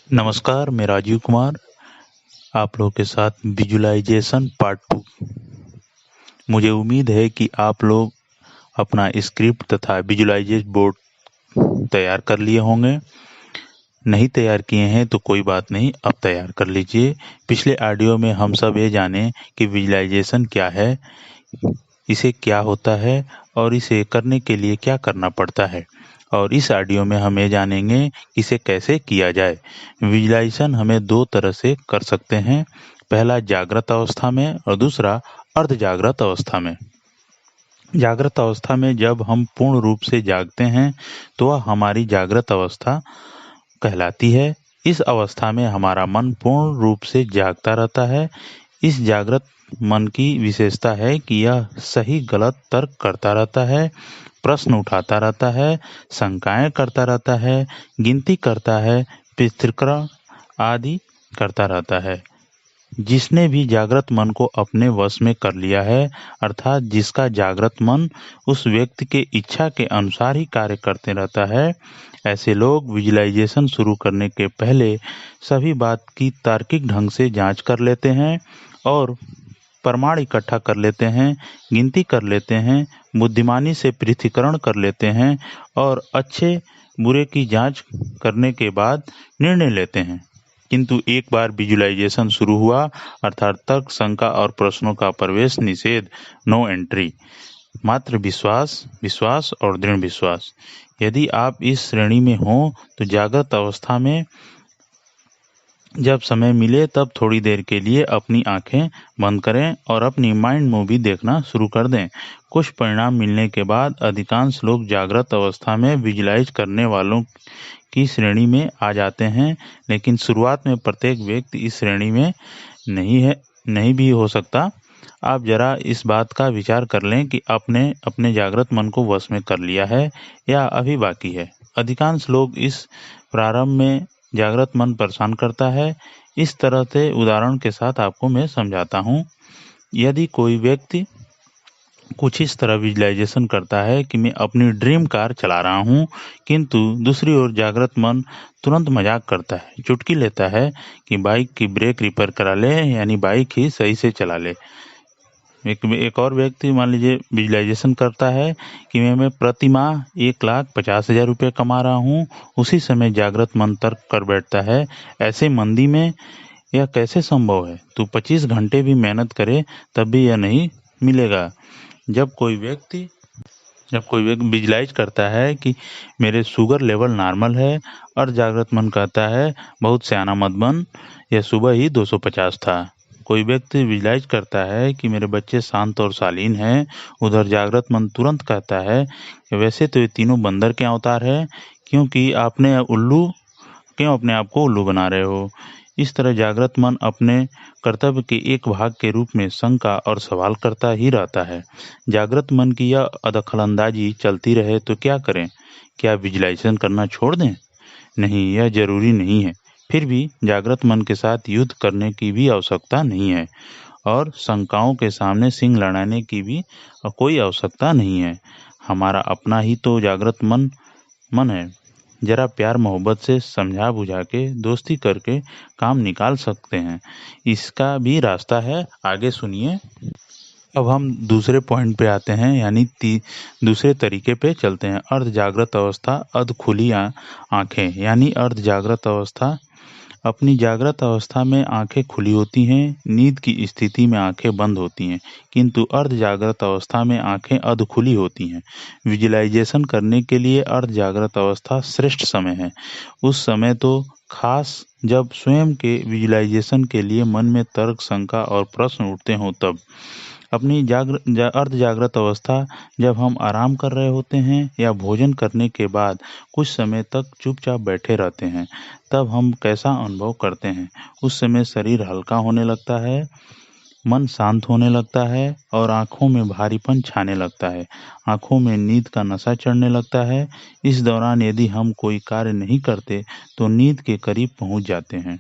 नमस्कार, मैं राजीव कुमार आप लोगों के साथ विजुअलाइजेशन पार्ट 2। मुझे उम्मीद है कि आप लोग अपना स्क्रिप्ट तथा विजुअलाइजेशन बोर्ड तैयार कर लिए होंगे। नहीं तैयार किए हैं तो कोई बात नहीं, अब तैयार कर लीजिए। पिछले ऑडियो में हम सब ये जाने कि विजुअलाइजेशन क्या है, इसे क्या होता है और इसे करने के लिए क्या करना पड़ता है। और इस ऑडियो में हम ये जानेंगे कि इसे कैसे किया जाए। विजुअलाइजेशन हमें दो तरह से कर सकते हैं, पहला जागृत अवस्था में और दूसरा अर्ध जागृत अवस्था में। जागृत अवस्था में जब हम पूर्ण रूप से जागते हैं तो वह हमारी जागृत अवस्था कहलाती है। इस अवस्था में हमारा मन पूर्ण रूप से जागता रहता है। इस जागृत मन की विशेषता है कि यह सही गलत तर्क करता रहता है, प्रश्न उठाता रहता है, शंकाएं करता रहता है, गिनती करता है, पृथक्करण आदि करता रहता है। जिसने भी जागृत मन को अपने वश में कर लिया है, अर्थात जिसका जागृत मन उस व्यक्ति के इच्छा के अनुसार ही कार्य करते रहता है, ऐसे लोग विजुअलाइजेशन शुरू करने के पहले सभी बात की तार्किक ढंग से जांच कर लेते हैं और प्रमाण इकट्ठा कर लेते हैं, गिनती कर लेते हैं, बुद्धिमानी से पृथक्करण कर लेते हैं और अच्छे बुरे की जांच करने के बाद निर्णय लेते हैं। किंतु एक बार विजुअलाइजेशन शुरू हुआ, अर्थात तर्क, शंका और प्रश्नों का प्रवेश निषेध, नो एंट्री, मात्र विश्वास, विश्वास और दृढ़ विश्वास। यदि आप इस श्रेणी में हों तो जागृत अवस्था में जब समय मिले तब थोड़ी देर के लिए अपनी आंखें बंद करें और अपनी माइंड मूवी देखना शुरू कर दें। कुछ परिणाम मिलने के बाद अधिकांश लोग जागृत अवस्था में विजुअलाइज करने वालों की श्रेणी में आ जाते हैं, लेकिन शुरुआत में प्रत्येक व्यक्ति इस श्रेणी में नहीं भी हो सकता। आप जरा इस बात का विचार कर लें कि आपने अपने जागृत मन को वश में कर लिया है या अभी बाकी है। अधिकांश लोग इस प्रारंभ में जागृत मन परेशान करता है। इस तरह से उदाहरण के साथ आपको मैं समझाता हूँ। यदि कोई व्यक्ति कुछ इस तरह विजुअलाइजेशन करता है कि मैं अपनी ड्रीम कार चला रहा हूँ, किंतु दूसरी ओर जागृत मन तुरंत मजाक करता है, चुटकी लेता है कि बाइक की ब्रेक रिपेयर करा ले, यानी बाइक ही सही से चला ले। एक और व्यक्ति मान लीजिए विजुअलाइजेशन करता है कि मैं प्रति माह 1,50,000 रुपये कमा रहा हूँ। उसी समय जागृत मन तर्क कर बैठता है, ऐसे मंदी में यह कैसे संभव है? तू 25 घंटे भी मेहनत करे तब भी यह नहीं मिलेगा। जब कोई व्यक्ति विजुअलाइज करता है कि मेरे शुगर लेवल नॉर्मल है और जागृत मन कहता है बहुत सियाना मत बन, यह सुबह ही 250 था। कोई व्यक्ति विजुअलाइज करता है कि मेरे बच्चे शांत और शालीन हैं, उधर जागृत मन तुरंत कहता है कि वैसे तो ये तीनों बंदर के अवतार है, क्योंकि आपने क्यों अपने आप को उल्लू बना रहे हो। इस तरह जागृत मन अपने कर्तव्य के एक भाग के रूप में शंका और सवाल करता ही रहता है। जागृत मन की यह दखलंदाजी चलती रहे तो क्या करें? क्या विजुअलाइजेशन करना छोड़ दें? नहीं, यह जरूरी नहीं है। फिर भी जागृत मन के साथ युद्ध करने की भी आवश्यकता नहीं है और शंकाओं के सामने सिंह लड़ाने की भी कोई आवश्यकता नहीं है। हमारा अपना ही तो जागृत मन है। जरा प्यार मोहब्बत से समझा बुझा के दोस्ती करके काम निकाल सकते हैं। इसका भी रास्ता है, आगे सुनिए। अब हम दूसरे पॉइंट पे आते हैं, यानी दूसरे तरीके पे चलते हैं। अर्ध जागृत अवस्था, अर्ध खुली आंखें, यानी अर्ध जागृत अवस्था। अपनी जागृत अवस्था में आंखें खुली होती हैं, नींद की स्थिति में आंखें बंद होती हैं, किंतु अर्ध जागृत अवस्था में आंखें अर्ध खुली होती हैं। विजुअलाइजेशन करने के लिए अर्ध जागृत अवस्था श्रेष्ठ समय है। उस समय तो खास जब स्वयं के विजुअलाइजेशन के लिए मन में तर्क, शंका और प्रश्न उठते हों तब। अपनी अर्ध जागृत अवस्था जब हम आराम कर रहे होते हैं या भोजन करने के बाद कुछ समय तक चुपचाप बैठे रहते हैं, तब हम कैसा अनुभव करते हैं? उस समय शरीर हल्का होने लगता है, मन शांत होने लगता है और आंखों में भारीपन छाने लगता है। आंखों में नींद का नशा चढ़ने लगता है। इस दौरान यदि हम कोई कार्य नहीं करते तो नींद के करीब पहुंच जाते हैं।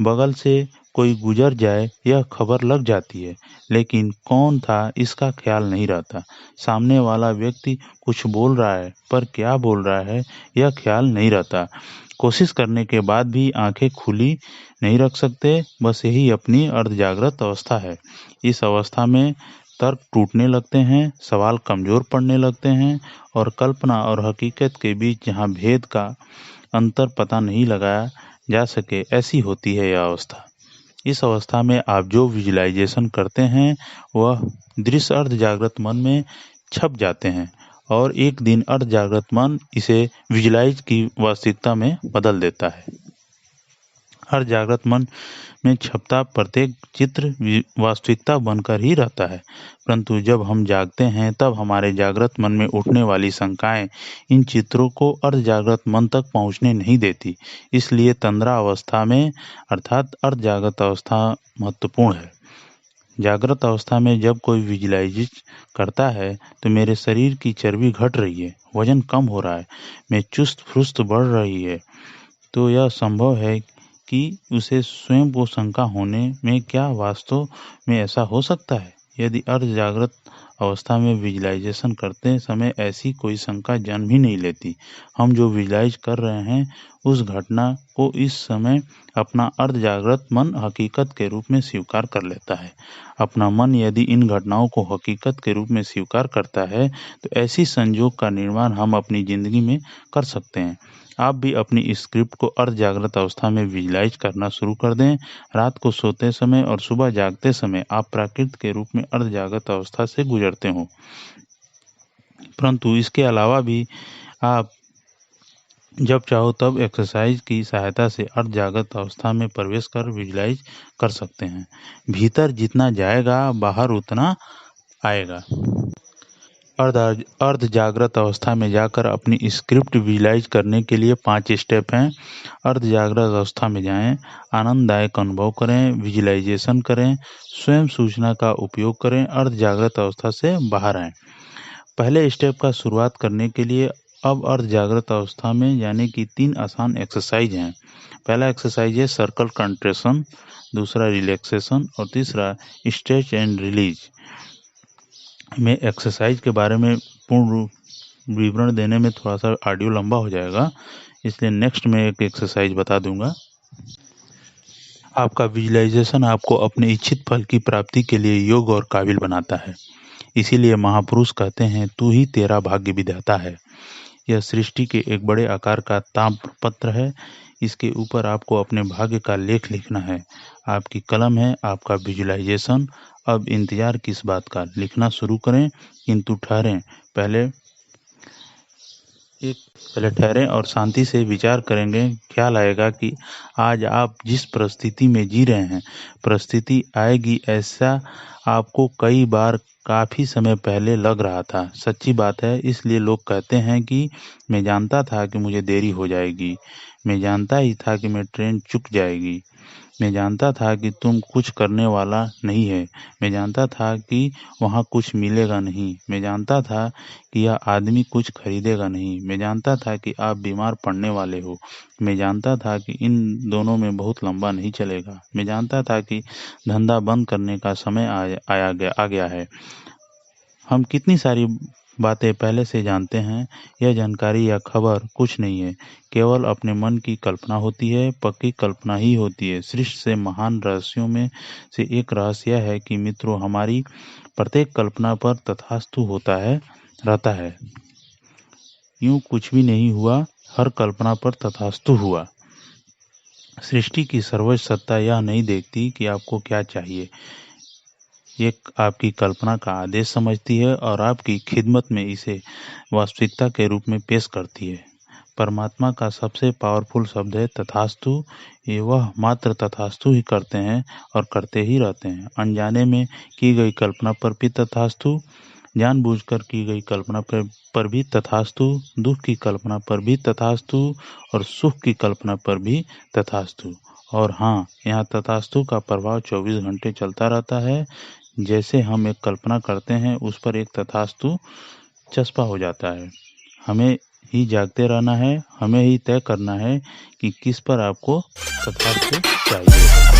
बगल से कोई गुजर जाए यह खबर लग जाती है, लेकिन कौन था इसका ख्याल नहीं रहता। सामने वाला व्यक्ति कुछ बोल रहा है, पर क्या बोल रहा है यह ख्याल नहीं रहता। कोशिश करने के बाद भी आंखें खुली नहीं रख सकते, बस यही अपनी अर्धजागृत अवस्था है। इस अवस्था में तर्क टूटने लगते हैं, सवाल कमजोर पड़ने लगते हैं और कल्पना और हकीकत के बीच जहाँ भेद का अंतर पता नहीं लगाया जा सके, ऐसी होती है यह अवस्था। इस अवस्था में आप जो विजुलाइजेशन करते हैं वह दृश्य अर्धजागृत मन में छप जाते हैं और एक दिन अर्धजागृत मन इसे विजुलाइज की वास्तविकता में बदल देता है। अर्धजागृत मन में छपता प्रत्येक चित्र वास्तविकता बनकर ही रहता है, परंतु जब हम जागते हैं तब हमारे जागृत मन में उठने वाली शंकाएं इन चित्रों को अर्धजागृत मन तक पहुंचने नहीं देती। इसलिए तंद्रा अवस्था में अर्थात अर्धजागृत अवस्था महत्वपूर्ण है। जागृत अवस्था में जब कोई विजुलाइज करता है तो मेरे शरीर की चर्बी घट रही है, वजन कम हो रहा है, मैं चुस्त फुस्त बढ़ रही है, तो यह संभव है कि उसे स्वयं को शंका होने में क्या वास्तव में ऐसा हो सकता है। यदि अर्धजागृत अवस्था में विजुलाइजेशन करते समय ऐसी कोई शंका जन्म ही नहीं लेती, हम जो विजुलाइज कर रहे हैं उस घटना को इस समय अपना अर्धजागृत मन हकीकत के रूप में स्वीकार कर लेता है। अपना मन यदि इन घटनाओं को हकीकत के रूप में स्वीकार करता है तो ऐसी संजोग का निर्माण हम अपनी जिंदगी में कर सकते हैं। आप भी अपनी स्क्रिप्ट को अर्धजागृत अवस्था में विजुलाइज करना शुरू कर दें। रात को सोते समय और सुबह जागते समय आप प्रकृति के रूप में अर्धजागृत अवस्था से गुजरते हो, परंतु इसके अलावा भी आप जब चाहो तब एक्सरसाइज की सहायता से अर्धजागृत अवस्था में प्रवेश कर विजुलाइज कर सकते हैं। भीतर जितना जाएगा बाहर उतना आएगा। अर्धजागृत अवस्था में जाकर अपनी स्क्रिप्ट विजुलाइज करने के लिए 5 स्टेप हैं। अर्धजागृत अवस्था में जाएं, आनंददायक अनुभव करें, विजुलाइजेशन करें, स्वयं सूचना का उपयोग करें, अर्धजागृत अवस्था से बाहर आएं। पहले स्टेप का शुरुआत करने के लिए अब अर्धजागृत अवस्था में जाने की 3 आसान एक्सरसाइज हैं। पहला एक्सरसाइज है सर्कल कंट्रेशन, दूसरा रिलैक्सेशन और तीसरा स्ट्रेच एंड रिलीज। मैं एक्सरसाइज के बारे में पूर्ण विवरण देने में थोड़ा सा ऑडियो लंबा हो जाएगा, इसलिए नेक्स्ट में एक एक्सरसाइज बता दूंगा। आपका विजुलाइजेशन आपको अपने इच्छित फल की प्राप्ति के लिए योग्य और काबिल बनाता है। इसीलिए महापुरुष कहते हैं, तू ही तेरा भाग्य विधाता है। यह सृष्टि के एक बड़े आकार का ताम्रपत्र है। इसके ऊपर आपको अपने भाग्य का लेख लिखना है। आपकी कलम है आपका विजुलाइजेशन। अब इंतजार किस बात का, लिखना शुरू करें, किंतु ठहरें। पहले ठहरें और शांति से विचार करेंगे। ख्याल आएगा कि आज आप जिस परिस्थिति में जी रहे हैं, परिस्थिति आएगी ऐसा आपको कई बार काफी समय पहले लग रहा था। सच्ची बात है, इसलिए लोग कहते हैं कि मैं जानता था कि मुझे देरी हो जाएगी, मैं जानता ही था कि मैं ट्रेन चूक जाएगी, मैं जानता था कि तुम कुछ करने वाला नहीं है, मैं जानता था कि वहाँ कुछ मिलेगा नहीं, मैं जानता था कि यह आदमी कुछ खरीदेगा नहीं, मैं जानता था कि आप बीमार पड़ने वाले हो, मैं जानता था कि इन दोनों में बहुत लंबा नहीं चलेगा, मैं जानता था कि धंधा बंद करने का समय आ गया है। हम कितनी सारी बातें पहले से जानते हैं। यह जानकारी या खबर कुछ नहीं है, केवल अपने मन की कल्पना होती है, पक्की कल्पना ही होती है। सृष्टि से महान रहस्यों में से एक रहस्य यह है कि मित्रों, हमारी प्रत्येक कल्पना पर तथास्तु रहता है। यूं कुछ भी नहीं हुआ, हर कल्पना पर तथास्तु हुआ। सृष्टि की सर्वोच्च सत्ता यह नहीं देखती कि आपको क्या चाहिए, ये आपकी कल्पना का आदेश समझती है और आपकी खिदमत में इसे वास्तविकता के रूप में पेश करती है। परमात्मा का सबसे पावरफुल शब्द है तथास्तु। ये वह मात्र तथास्तु ही करते हैं और करते ही रहते हैं। अनजाने में की गई कल्पना पर भी तथास्तु, जानबूझकर की गई कल्पना पर भी तथास्तु, दुख की कल्पना पर भी तथास्तु और सुख की कल्पना पर भी तथास्तु। और हाँ, यहाँ तथास्तु का प्रभाव 24 घंटे चलता रहता है। जैसे हम एक कल्पना करते हैं उस पर एक तथास्तु चस्पा हो जाता है। हमें ही जागते रहना है, हमें ही तय करना है कि किस पर आपको तथास्तु चाहिए।